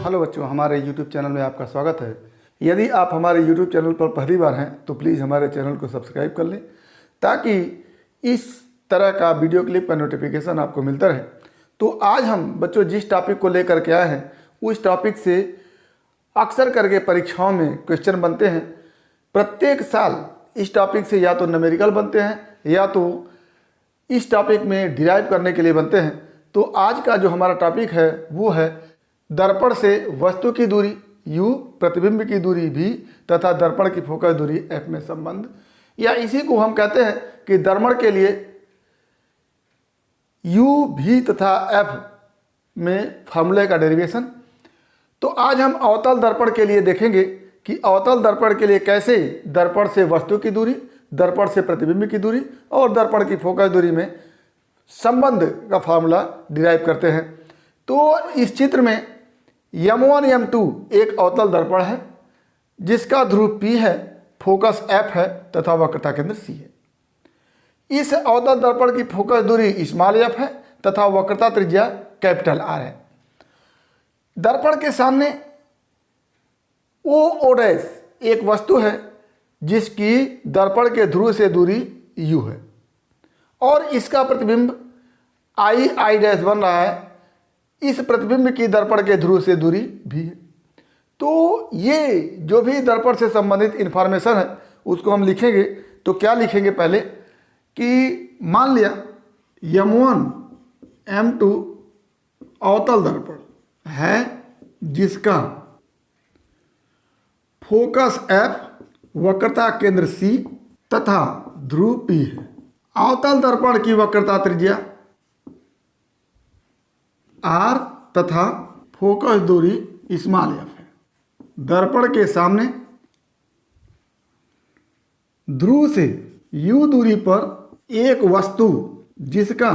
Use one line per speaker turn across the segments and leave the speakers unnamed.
Hello बच्चों, हमारे YouTube channel में आपका स्वागत है। यदि आप हमारे YouTube चैनल पर पहली बार हैं तो प्लीज़ हमारे चैनल को सब्सक्राइब कर लें ताकि इस तरह का वीडियो क्लिप का नोटिफिकेशन आपको मिलता रहे। तो आज हम बच्चों जिस टॉपिक को लेकर के आए हैं उस टॉपिक से अक्सर करके परीक्षाओं में क्वेश्चन बनते हैं। प्रत्येक साल इस टॉपिक से या तो न्यूमेरिकल बनते हैं या तो इस टॉपिक में डिराइव करने के लिए बनते हैं। तो आज का जो हमारा टॉपिक है वो है दर्पण से वस्तु की दूरी u, प्रतिबिंब की दूरी v तथा दर्पण की फोकस दूरी f में संबंध, या इसी को हम कहते हैं कि दर्पण के लिए u, v तथा f में फार्मूले का डेरिवेशन। तो आज हम अवतल दर्पण के लिए देखेंगे कि अवतल दर्पण के लिए कैसे दर्पण से वस्तु की दूरी, दर्पण से प्रतिबिंब की दूरी और दर्पण की फोकस दूरी में संबंध का फार्मूला डिराइव करते हैं। तो इस चित्र में M1 M2 एक अवतल दर्पण है जिसका ध्रुव P है, फोकस F है तथा वक्रता केंद्र C है। इस अवतल दर्पण की फोकस दूरी स्मॉल f है तथा वक्रता त्रिज्या कैपिटल R है। दर्पण के सामने O' एक वस्तु है जिसकी दर्पण के ध्रुव से दूरी u है और इसका प्रतिबिंब I' बन रहा है। इस प्रतिबिंब की दर्पण के ध्रुव से दूरी भी है। तो ये जो भी दर्पण से संबंधित इन्फॉर्मेशन है उसको हम लिखेंगे। तो क्या लिखेंगे पहले कि मान लिया M1 M2 अवतल दर्पण है जिसका फोकस F, वक्रता केंद्र C तथा ध्रुव P है। अवतल दर्पण की वक्रता त्रिज्या R तथा फोकस दूरी स्मॉल f है। दर्पण के सामने ध्रुव से u दूरी पर एक वस्तु जिसका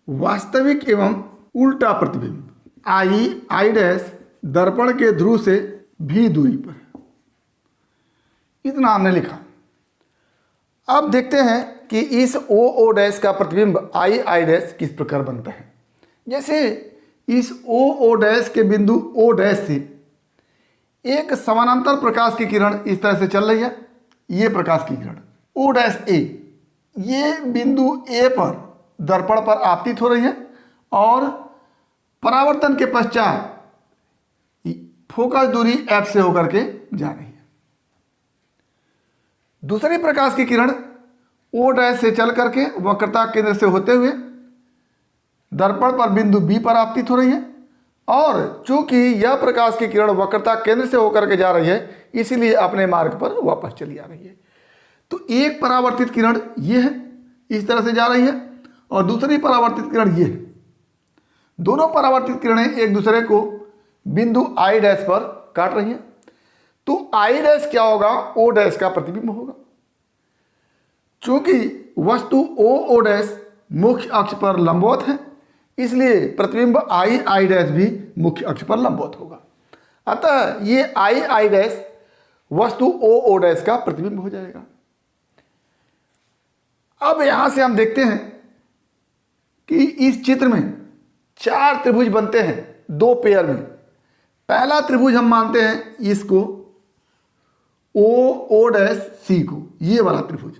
वास्तविक एवं उल्टा प्रतिबिंब I' दर्पण के ध्रुव से v दूरी पर है। इतना हमने लिखा। अब देखते हैं कि इस O' का प्रतिबिंब I' किस प्रकार बनता है। जैसे इस O' के बिंदु O' से एक समानांतर प्रकाश की किरण इस तरह से चल रही है। ये प्रकाश की किरण O' ये बिंदु A पर दर्पण पर आपतित हो रही है और परावर्तन के पश्चात फोकस दूरी F से होकर के जा रही है। दूसरी प्रकाश की किरण O' से चल करके वक्रता केंद्र से होते हुए दर्पण पर बिंदु B पर आपतित हो रही है और चूंकि यह प्रकाश की किरण वक्रता केंद्र से होकर के जा रही है इसीलिए अपने मार्ग पर वापस चली आ रही है। तो एक परावर्तित किरण ये है, इस तरह से जा रही है और दूसरी परावर्तित किरण ये है। दोनों परावर्तित किरणें एक दूसरे को बिंदु I' पर काट रही हैं। तो I' क्या होगा? O' का प्रतिबिंब होगा। चूंकि वस्तु O' मुख्य अक्ष पर लंबवत है इसलिए प्रतिबिंब I' भी मुख्य अक्ष पर लंबवत होगा। अतः ये I' वस्तु O' का प्रतिबिंब हो जाएगा। अब यहां से हम देखते हैं कि इस चित्र में चार त्रिभुज बनते हैं दो पेयर में। पहला त्रिभुज हम मानते हैं इसको O', को, ये वाला त्रिभुज,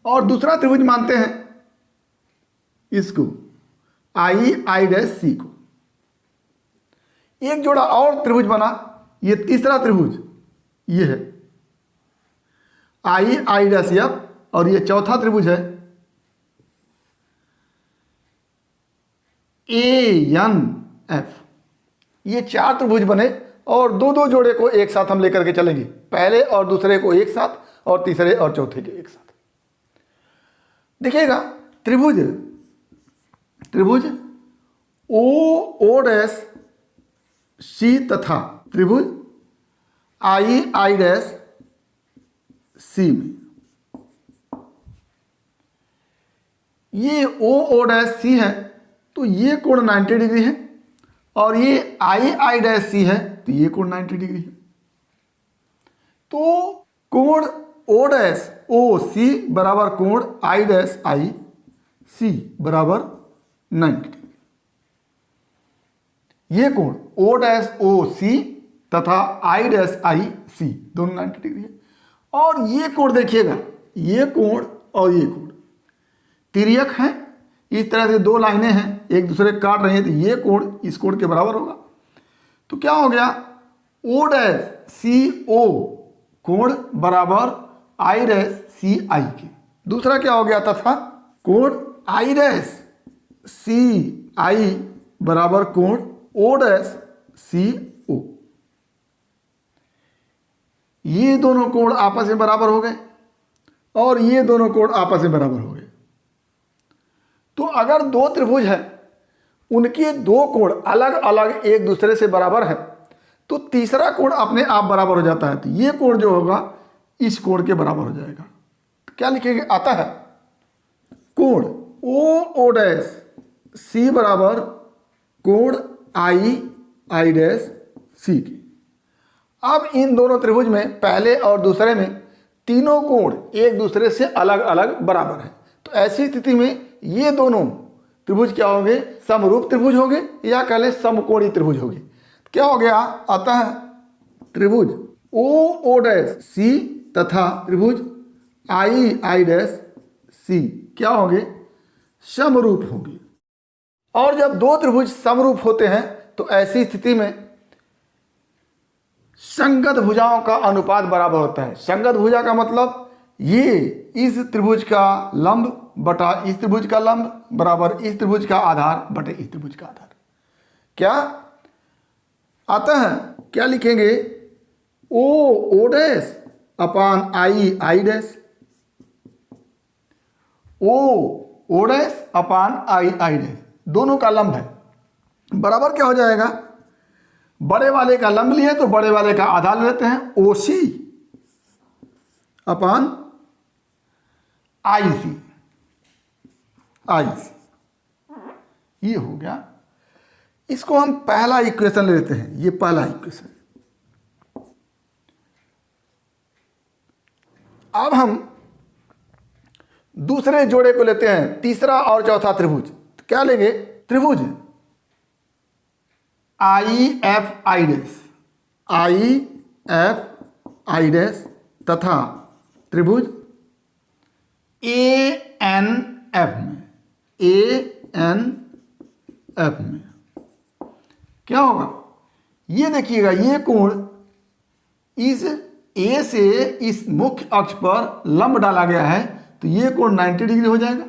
और दूसरा त्रिभुज मानते हैं इसको I' को। एक जोड़ा और त्रिभुज बना, ये तीसरा त्रिभुज ये है I' और ये चौथा त्रिभुज है ANF। ये चार त्रिभुज बने और दो दो जोड़े को एक साथ हम लेकर के चलेंगे, पहले और दूसरे को एक साथ और तीसरे और चौथे के एक साथ। देखिएगा त्रिभुज O' C तथा त्रिभुज I' C में ये O' C है तो ये कोण 90 डिग्री है और ये I' C है तो ये कोण 90 डिग्री है। तो कोण OC बराबर कोण I' C बराबर 90 डिग्री। ये कोण ओ डैश ओ सी तथा आई डैश आई सी दोनों 90 डिग्री है। और ये कोण देखिएगा, ये कोण और ये कोण तिर्यक है, इस तरह से दो लाइनें हैं एक दूसरे को काट रही हैं, तो ये कोण इस कोण के बराबर होगा। तो क्या हो गया, ओ डैश सी ओ कोण बराबर आई डैश सी आई के। दूसरा क्या हो गया, तथा कोण आई डैश सी आई बराबर कोण ओ डैश सी ओ। ये दोनों कोण आपस में बराबर हो गए और ये दोनों कोण आपस में बराबर हो गए। तो अगर दो त्रिभुज है, उनके दो कोण अलग अलग एक दूसरे से बराबर है, तो तीसरा कोण अपने आप बराबर हो जाता है। तो ये कोण जो होगा इस कोण के बराबर हो जाएगा। तो क्या लिखेंगे, आता है कोण ओ डैश सी बराबर कोण आई डैश सी की। अब इन दोनों त्रिभुज में पहले और दूसरे में तीनों कोण एक दूसरे से अलग अलग बराबर है। तो ऐसी स्थिति में ये दोनों त्रिभुज क्या होंगे, समरूप त्रिभुज होंगे या कह लें समकोणीय त्रिभुज होंगे। क्या हो गया, अतः त्रिभुज ओ डैश सी तथा त्रिभुज आई डैश सी क्या होंगे, समरूप होंगे। और जब दो त्रिभुज समरूप होते हैं तो ऐसी स्थिति में संगत भुजाओं का अनुपात बराबर होता है। संगत भुजा का मतलब ये इस त्रिभुज का लंब बटा इस त्रिभुज का लंब बराबर इस त्रिभुज का आधार बटे इस त्रिभुज का आधार। क्या अतः क्या लिखेंगे, O dash upon I dash, O dash upon I dash दोनों का लंब है, बराबर क्या हो जाएगा, बड़े वाले का लंब लिए तो बड़े वाले का आधार लेते हैं, ओ सी अपान आई सी ये हो गया। इसको हम पहला इक्वेशन लेते हैं, ये पहला इक्वेशन। अब हम दूसरे जोड़े को लेते हैं, तीसरा और चौथा त्रिभुज। तो क्या लेंगे, त्रिभुज आई एफ आई डैश तथा त्रिभुज ए एन एफ में क्या होगा, ये देखिएगा, ये कोण इस ए से इस मुख्य अक्ष पर लंब डाला गया है, तो ये कोण 90 डिग्री हो जाएगा।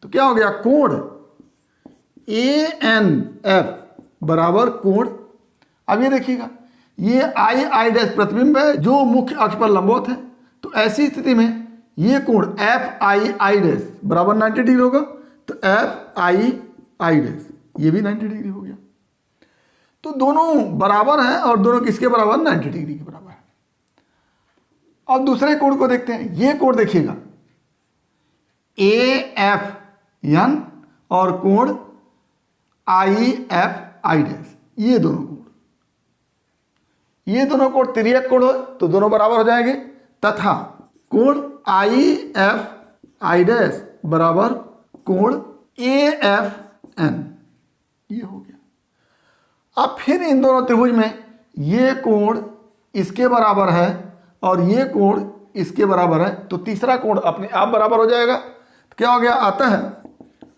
तो क्या हो गया, कोण ए एन एफ बराबर कोण, अब ये देखिएगा, ये आई डैश प्रतिबिंब है जो मुख्य अक्ष पर लंबवत है। तो ऐसी स्थिति में ये कोण एफ आई डैश बराबर 90 डिग्री होगा। तो एफ आई डैश ये भी 90 डिग्री हो गया। तो दोनों बराबर हैं और दोनों किसके बराबर, 90 डिग्री के बराबर है। अब दूसरे कोण को देखते हैं, ये कोण देखिएगा ए एफ एन और कोण आई एफ आई डैश, ये दोनों कोण तिर्यक कोण हो तो दोनों बराबर हो जाएंगे, तथा कोण आई एफ आई डैश बराबर कोण ए एफ एन ये हो गया। अब फिर इन दोनों त्रिभुज में ये कोण इसके बराबर है और ये कोण इसके बराबर है, तो तीसरा कोण अपने आप बराबर हो जाएगा। तो क्या हो गया, अतः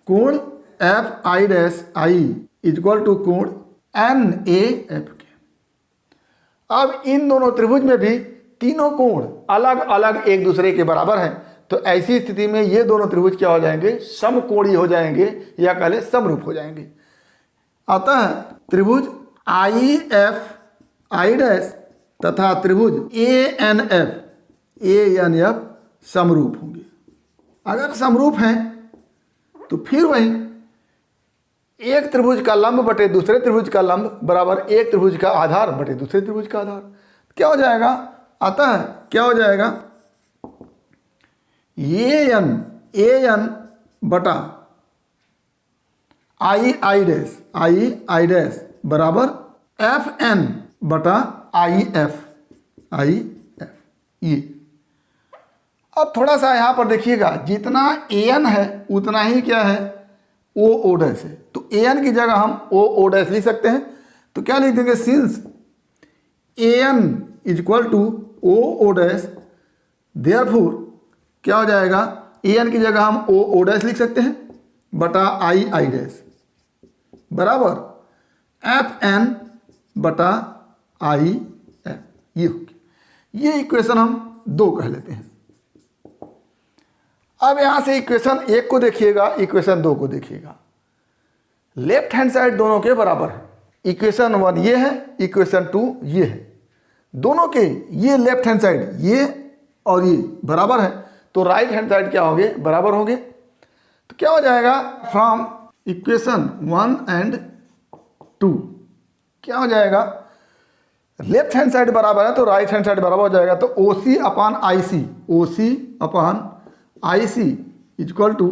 कोण F I dash I equal to कोण एन ए एफ के। अब इन दोनों त्रिभुज में भी तीनों कोण अलग अलग एक दूसरे के बराबर हैं, तो ऐसी स्थिति में ये दोनों त्रिभुज क्या हो जाएंगे, समकोणीय हो जाएंगे या कह लें समरूप हो जाएंगे। अतः त्रिभुज आई एफ आई डैश तथा त्रिभुज ए एन एफ समरूप होंगे। अगर समरूप हैं तो फिर वही एक त्रिभुज का लंब बटे दूसरे त्रिभुज का लंब बराबर एक त्रिभुज का आधार बटे दूसरे त्रिभुज का आधार। क्या हो जाएगा, अतः क्या हो जाएगा, ए एन बटा आई डैश बराबर एफ एन बटा आई एफ ये। अब थोड़ा सा यहाँ पर देखिएगा, जितना ए एन है उतना ही क्या है, ओ ओ डैश है, तो ए एन की जगह हम ओ ओ डैश लिख सकते हैं। तो क्या लिख देंगे, since A N is equal to O O dash, therefore क्या हो जाएगा, ए एन की जगह हम ओ ओ डैश लिख सकते हैं बटा आई आई डैश बराबर एफ एन बटा आई एफ। ये हो गया, ये इक्वेशन हम 2 कह लेते हैं। अब यहां से इक्वेशन 1 को देखिएगा, इक्वेशन 2 को देखिएगा, लेफ्ट हैंड साइड दोनों के बराबर है। इक्वेशन 1 ये है, इक्वेशन 2 ये है, दोनों के ये लेफ्ट हैंड साइड ये और ये बराबर है, तो राइट हैंड साइड क्या होंगे, बराबर होंगे। तो क्या हो जाएगा, फ्रॉम इक्वेशन 1 एंड 2 क्या हो जाएगा, लेफ्ट हैंड साइड बराबर है तो राइट हैंड साइड बराबर हो जाएगा। तो ओ सी अपान आई सी, ओ सी अपान आई सी इक्वल टू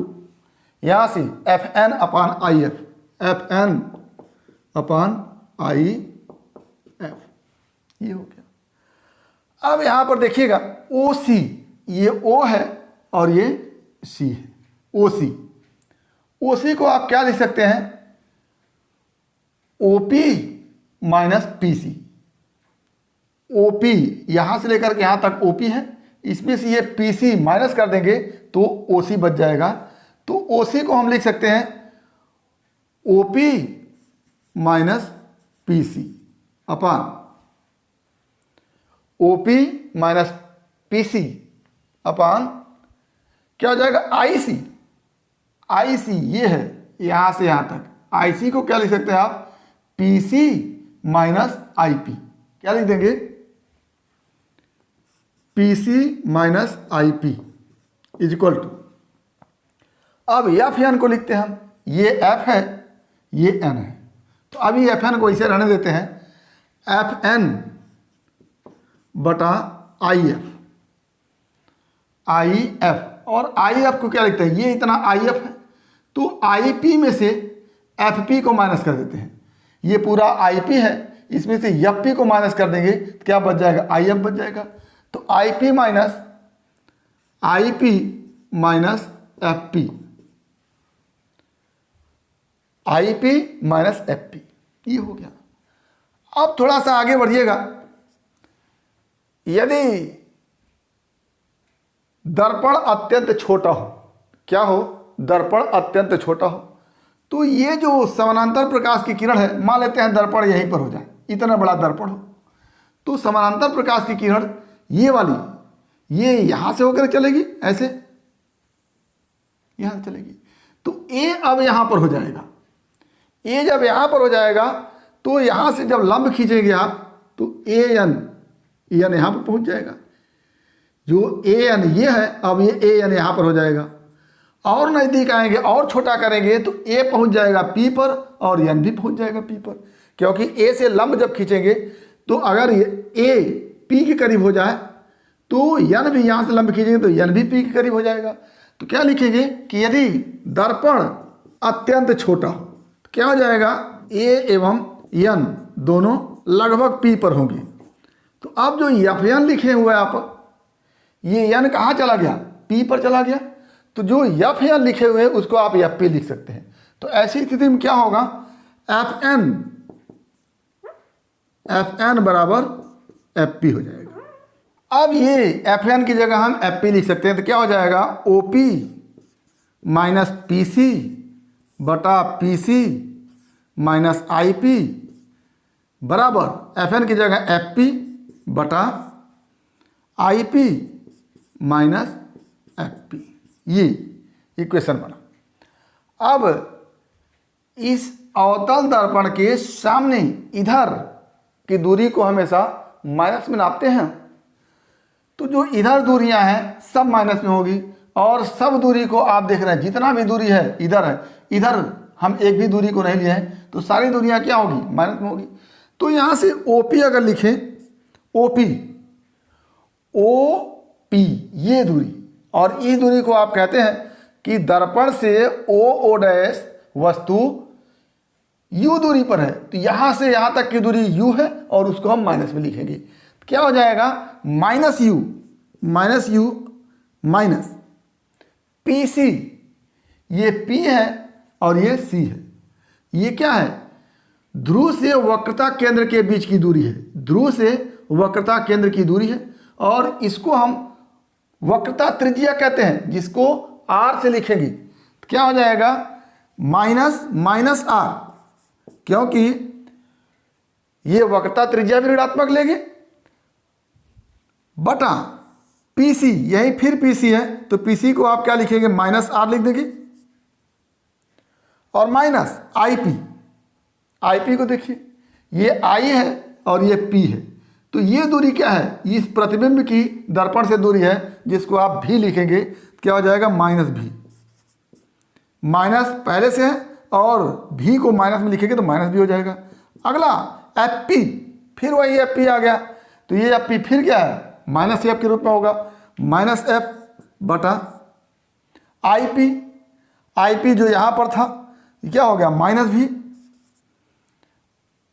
यहाँ से F N upon I F, F N upon I F, ये हो गया। अब यहाँ पर देखिएगा ओ सी, ये ओ है और ये सी है, ओ सी, ओ सी को आप क्या लिख सकते हैं, O P minus P C. OP यहां से लेकर के यहां तक ओपी है, इसमें से ये पीसी माइनस कर देंगे तो ओसी बच जाएगा। तो ओसी को हम लिख सकते हैं ओपी माइनस पीसी अपान ओपी माइनस पीसी अपान क्या हो जाएगा, आईसी। आईसी ये है यहां से यहां तक, आईसी को क्या लिख सकते हैं आप, पीसी माइनस आईपी। क्या लिख देंगे, PC minus IP is equal to, अब एफ एन को लिखते हैं हम, ये एफ है ये एन है, तो अभी एफ एन को इसे रहने देते हैं, एफ एन बटा आई एफ, आई एफ, और आई एफ को क्या लिखते हैं, ये इतना आई एफ है, तो आई पी में से एफ पी को माइनस कर देते हैं, ये पूरा आई पी है, इसमें से एफ पी को माइनस कर देंगे तो क्या बच जाएगा, आई एफ बच जाएगा। तो आई P minus I P minus F P, I P minus F P, ये हो गया। अब थोड़ा सा आगे बढ़िएगा, यदि दर्पण अत्यंत छोटा हो, क्या हो, दर्पण अत्यंत छोटा हो, तो ये जो समानांतर प्रकाश की किरण है, मान लेते हैं दर्पण यहीं पर हो जाए, इतना बड़ा दर्पण हो, तो समानांतर प्रकाश की किरण ये वाली, ये यहां से होकर चलेगी, ऐसे यहां चलेगी, तो ए अब यहां पर हो जाएगा, ए जब यहां पर हो जाएगा तो यहां से जब लंब खींचेंगे आप तो ए एन यहां पर पहुंच जाएगा, जो ए एन ये है, अब ये ए एन यहां पर हो जाएगा, और नज़दीक आएंगे और छोटा करेंगे तो ए पहुंच जाएगा पी पर और एन भी पहुंच जाएगा पी पर, क्योंकि ए से लंब जब खींचेंगे तो अगर ए पी के करीब हो जाए तो एन भी यहाँ से लंब खींचेंगे तो एन भी पी के करीब हो जाएगा। तो क्या लिखेंगे कि यदि दर्पण अत्यंत छोटा हो तो क्या हो जाएगा, ए एवं एन दोनों लगभग पी पर होंगे। तो अब जो एफ एन लिखे हुए आप, ये एन कहाँ चला गया, पी पर चला गया, तो जो एफ एन लिखे हुए हैं उसको आप एफ पी लिख सकते हैं। तो ऐसी स्थिति में क्या होगा, एफ एन बराबर एफ पी हो जाएगा। अब ये एफ एन की जगह हम एफ पी लिख सकते हैं, तो क्या हो जाएगा, O P minus P C बटा P C minus I P बराबर एफ एन की जगह एफ पी बटा I P minus F P, ये इक्वेशन बना। अब इस अवतल दर्पण के सामने इधर की दूरी को हमेशा माइनस में नापते हैं, तो जो इधर दूरियां हैं सब माइनस में होगी, और सब दूरी को आप देख रहे हैं जितना भी दूरी है इधर है, इधर हम एक भी दूरी को नहीं लिए हैं, तो सारी दूरियां क्या होगी, माइनस में होगी। तो यहाँ से OP अगर लिखें, OP OP ये दूरी, और इस दूरी को आप कहते हैं कि दर्पण से OO डैश वस्तु U दूरी पर है, तो यहाँ से यहाँ तक की दूरी U है और उसको हम माइनस में लिखेंगे। क्या हो जाएगा, माइनस U माइनस PC, ये P है और ये सी है। ये क्या है? ध्रुव से वक्रता केंद्र के बीच की दूरी है। ध्रुव से वक्रता केंद्र की दूरी है और इसको हम वक्रता त्रिज्या कहते हैं, जिसको आर से लिखेंगे। तो क्या हो जाएगा? माइनस आर, क्योंकि ये वक्रता त्रिज्या भी ऋणात्मक लेंगे, बटा पीसी, यही फिर पीसी है तो पीसी को आप क्या लिखेंगे? माइनस आर लिख देंगे और माइनस आईपी। आईपी को देखिए, ये आई है और ये पी है, तो ये दूरी क्या है? इस प्रतिबिंब की दर्पण से दूरी है, जिसको आप भी लिखेंगे। क्या हो जाएगा? माइनस भी। माइनस पहले से है और भी को माइनस में लिखेंगे तो माइनस भी हो जाएगा। अगला एफ पी, फिर वही एफ पी आ गया, तो ये एफ पी फिर क्या है? माइनस एफ के रूप में होगा, माइनस एफ बटा आई पी। आई पी जो यहाँ पर था क्या हो गया? माइनस भी,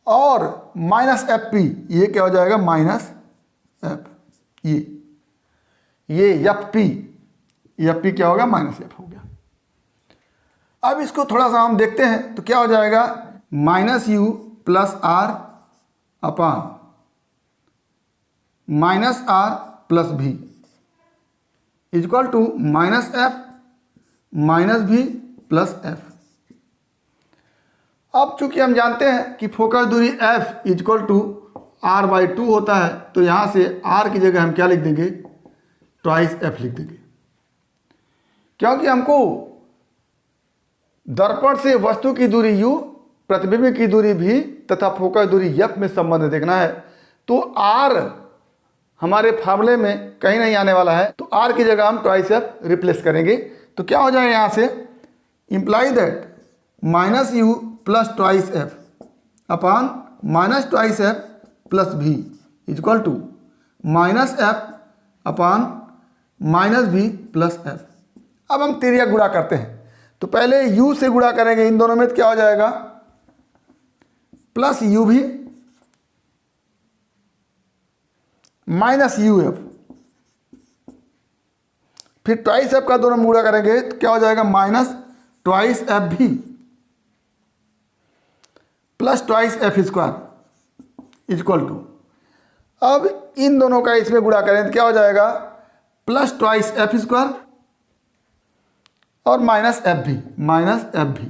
और माइनस एफ पी, ये क्या हो जाएगा? Minus F. ये एफ पी क्या होगा? माइनस एफ हो गया। अब इसको थोड़ा सा हम देखते हैं तो क्या हो जाएगा? Minus U plus R upon minus R plus V is equal to minus F minus V plus F. अब चूंकि हम जानते हैं कि फोकस दूरी f is equal to R by 2 होता है, तो यहाँ से r की जगह हम क्या लिख देंगे? ट्वाइस f लिख देंगे, क्योंकि हमको दर्पण से वस्तु की दूरी u, प्रतिबिंब की दूरी v तथा फोकस दूरी f में संबंध देखना है। तो r हमारे फार्मूले में कहीं नहीं आने वाला है, तो r की जगह हम ट्वाइस f रिप्लेस करेंगे। तो क्या हो जाएगा यहाँ से? Imply that minus U plus twice F upon minus twice F plus V is equal to minus F upon minus V plus F. अब हम तिर्यक गुणा करते हैं, तो पहले u से गुणा करेंगे इन दोनों में, तो क्या हो जाएगा? Plus U V minus U F, फिर ट्वाइस एफ का दोनों में गुणा करेंगे तो क्या हो जाएगा? Minus twice F V plus twice F square is equal to, अब इन दोनों का इसमें गुणा करें तो क्या हो जाएगा? प्लस ट्वाइस एफ स्क्वायर और माइनस एफ भी।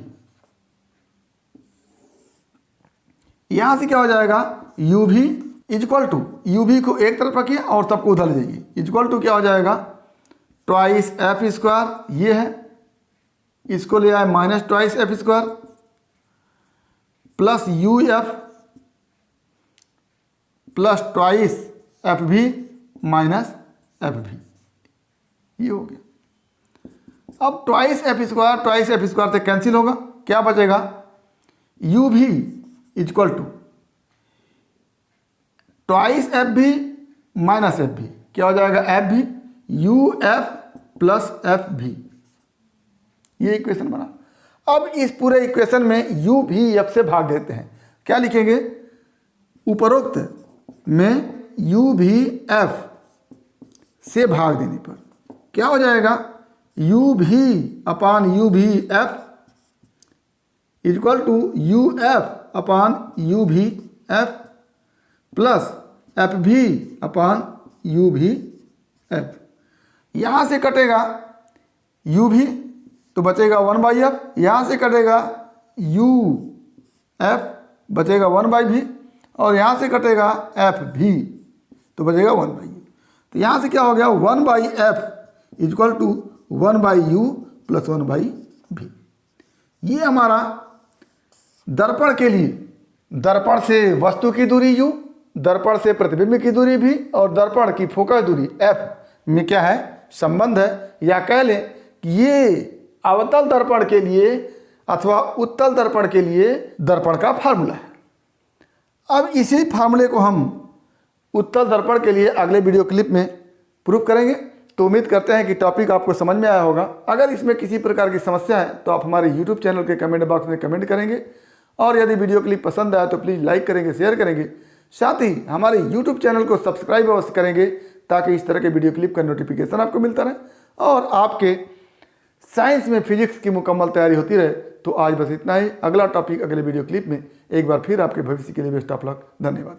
यहां से क्या हो जाएगा? यू भी इजक्वल टू, यू भी को एक तरफ रखिए और सबको उधर ले जाइए, इजक्वल टू क्या हो जाएगा? ट्वाइस एफ स्क्वायर, ये है, इसको ले आए minus twice F square plus U F plus twice F भी माइनस एफ भी, ये हो गया। अब ट्वाइस एफ स्क्वायर से कैंसिल होगा, क्या बचेगा? यू भी इजक्वल टू ट्वाइस एफ भी माइनस एफ भी, क्या हो जाएगा? एफ भी यू एफ प्लस एफ भी, ये इक्वेशन बना। अब इस पूरे इक्वेशन में यू भी एफ से भाग देते हैं, क्या लिखेंगे? उपरोक्त में यू भी एफ से भाग देने पर क्या हो जाएगा? U V upon U V F is equal to U F upon U V F plus F V upon U V F. यहाँ से कटेगा यू भी तो बचेगा 1/f, यहाँ से कटेगा यू एफ बचेगा 1/v, और यहाँ से कटेगा एफ भी तो बचेगा 1/u। तो यहाँ से क्या हो गया? 1/f equal to 1/u plus 1/v। ये हमारा दर्पण के लिए, दर्पण से वस्तु की दूरी u, दर्पण से प्रतिबिंब की दूरी भी, और दर्पण की फोकस दूरी f में क्या है? संबंध है। या कह लें कि ये अवतल दर्पण के लिए अथवा उत्तल दर्पण के लिए दर्पण का फार्मूला है। अब इसी फार्मूले को हम उत्तल दर्पण के लिए अगले वीडियो क्लिप में प्रूव करेंगे। तो उम्मीद करते हैं कि टॉपिक आपको समझ में आया होगा। अगर इसमें किसी प्रकार की समस्या है तो आप हमारे यूट्यूब चैनल के कमेंट बॉक्स में कमेंट करेंगे, और यदि वीडियो क्लिप पसंद आया तो प्लीज़ लाइक करेंगे, शेयर करेंगे, साथ ही हमारे यूट्यूब चैनल को सब्सक्राइब अवश्य करेंगे, ताकि इस तरह के वीडियो क्लिप का नोटिफिकेशन आपको मिलता रहे और आपके साइंस में फिजिक्स की मुकम्मल तैयारी होती रहे। तो आज बस इतना ही। अगला टॉपिक अगले वीडियो क्लिप में। एक बार फिर आपके भविष्य के लिए बेस्ट ऑफ लक। धन्यवाद।